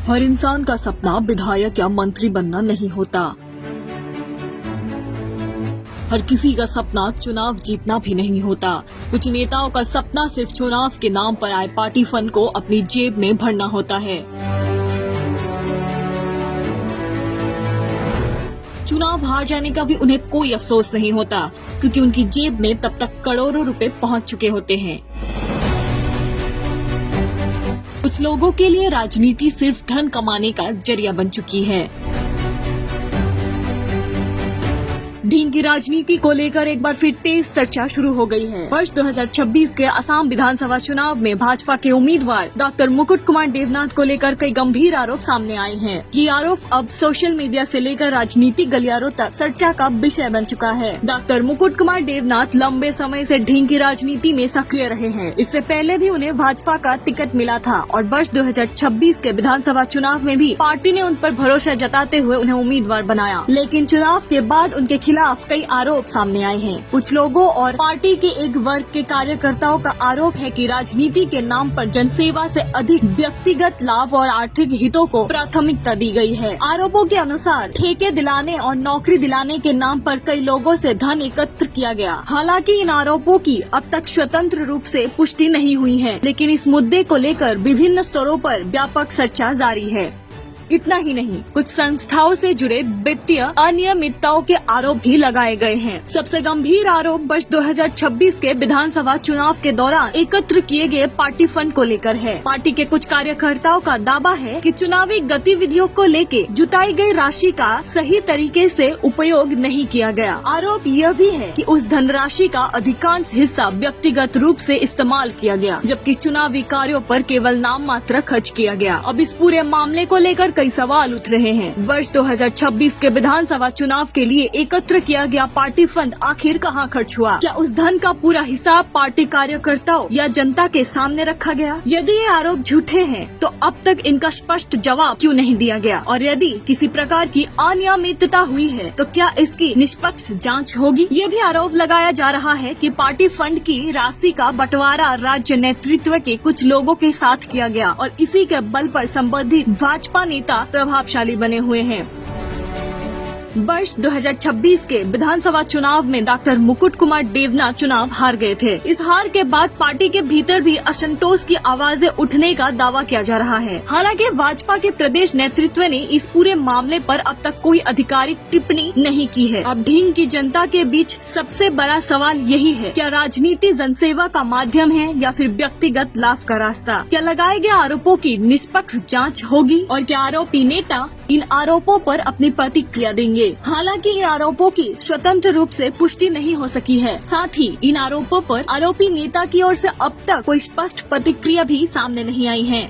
हर इंसान का सपना विधायक या मंत्री बनना नहीं होता। हर किसी का सपना चुनाव जीतना भी नहीं होता। कुछ नेताओं का सपना सिर्फ चुनाव के नाम पर आए पार्टी फंड को अपनी जेब में भरना होता है। चुनाव हार जाने का भी उन्हें कोई अफसोस नहीं होता, क्योंकि उनकी जेब में तब तक करोड़ों रुपए पहुंच चुके होते हैं। कुछ लोगों के लिए राजनीति सिर्फ धन कमाने का जरिया बन चुकी है। ढींग की राजनीति को लेकर एक बार फिर तेज चर्चा शुरू हो गई है। वर्ष 2026 के असम विधानसभा चुनाव में भाजपा के उम्मीदवार डॉक्टर मुकुट कुमार देवनाथ को लेकर कई गंभीर आरोप सामने आए हैं। ये आरोप अब सोशल मीडिया से लेकर राजनीतिक गलियारों तक चर्चा का विषय बन चुका है। डॉक्टर मुकुट कुमार देवनाथ लंबे समय से ढींग की राजनीति में सक्रिय रहे हैं। इससे पहले भी उन्हें भाजपा का टिकट मिला था और वर्ष 2026 के विधानसभा चुनाव में भी पार्टी ने उन पर भरोसा जताते हुए उन्हें उम्मीदवार बनाया। लेकिन चुनाव के बाद उनके खिलाफ कई आरोप सामने आए हैं। कुछ लोगों और पार्टी के एक वर्ग के कार्यकर्ताओं का आरोप है कि राजनीति के नाम पर जनसेवा से अधिक व्यक्तिगत लाभ और आर्थिक हितों को प्राथमिकता दी गई है। आरोपों के अनुसार ठेके दिलाने और नौकरी दिलाने के नाम पर कई लोगों से धन एकत्र किया गया। हालांकि इन आरोपों की अब तक स्वतंत्र रूप से पुष्टि नहीं हुई है, लेकिन इस मुद्दे को लेकर विभिन्न स्तरों पर व्यापक चर्चा जारी है। इतना ही नहीं, कुछ संस्थाओं से जुड़े वित्तीय अनियमितताओं के आरोप भी लगाए गए हैं। सबसे गंभीर आरोप वर्ष 2026 के विधानसभा चुनाव के दौरान एकत्र किए गए पार्टी फंड को लेकर है। पार्टी के कुछ कार्यकर्ताओं का दावा है कि चुनावी गतिविधियों को लेके जुटाई गई राशि का सही तरीके से उपयोग नहीं किया गया। आरोप यह भी है कि उस धनराशि का अधिकांश हिस्सा व्यक्तिगत रूप से इस्तेमाल किया गया, जबकि चुनावी कार्यों पर केवल नाम मात्र खर्च किया गया। अब इस पूरे मामले को लेकर कई सवाल उठ रहे हैं। वर्ष 2026 के विधानसभा चुनाव के लिए एकत्र किया गया पार्टी फंड आखिर कहां खर्च हुआ? क्या उस धन का पूरा हिसाब पार्टी कार्यकर्ताओं या जनता के सामने रखा गया? यदि ये आरोप झूठे हैं, तो अब तक इनका स्पष्ट जवाब क्यों नहीं दिया गया? और यदि किसी प्रकार की अनियमितता हुई है, तो क्या इसकी निष्पक्ष जांच होगी? ये भी आरोप लगाया जा रहा है कि पार्टी फंड की राशि का बंटवारा राज्य नेतृत्व के कुछ लोगों के साथ किया गया और इसी के बल पर संबंधित भाजपा नेता प्रभावशाली बने हुए हैं। वर्ष 2026 के विधानसभा चुनाव में डॉक्टर मुकुट कुमार देवनाथ चुनाव हार गए थे। इस हार के बाद पार्टी के भीतर भी असंतोष की आवाजें उठने का दावा किया जा रहा है। हालांकि भाजपा के प्रदेश नेतृत्व ने इस पूरे मामले पर अब तक कोई आधिकारिक टिप्पणी नहीं की है। अब ढींग की जनता के बीच सबसे बड़ा सवाल यही है, क्या राजनीति जनसेवा का माध्यम है या फिर व्यक्तिगत लाभ का रास्ता? क्या लगाए गए आरोपों की निष्पक्ष जाँच होगी और क्या आरोपी नेता इन आरोपों पर अपनी प्रतिक्रिया देंगे? हालांकि इन आरोपों की स्वतंत्र रूप से पुष्टि नहीं हो सकी है। साथ ही इन आरोपों पर आरोपी नेता की ओर से अब तक कोई स्पष्ट प्रतिक्रिया भी सामने नहीं आई है।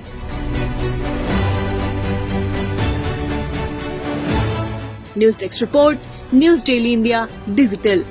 News desk report, news daily India digital.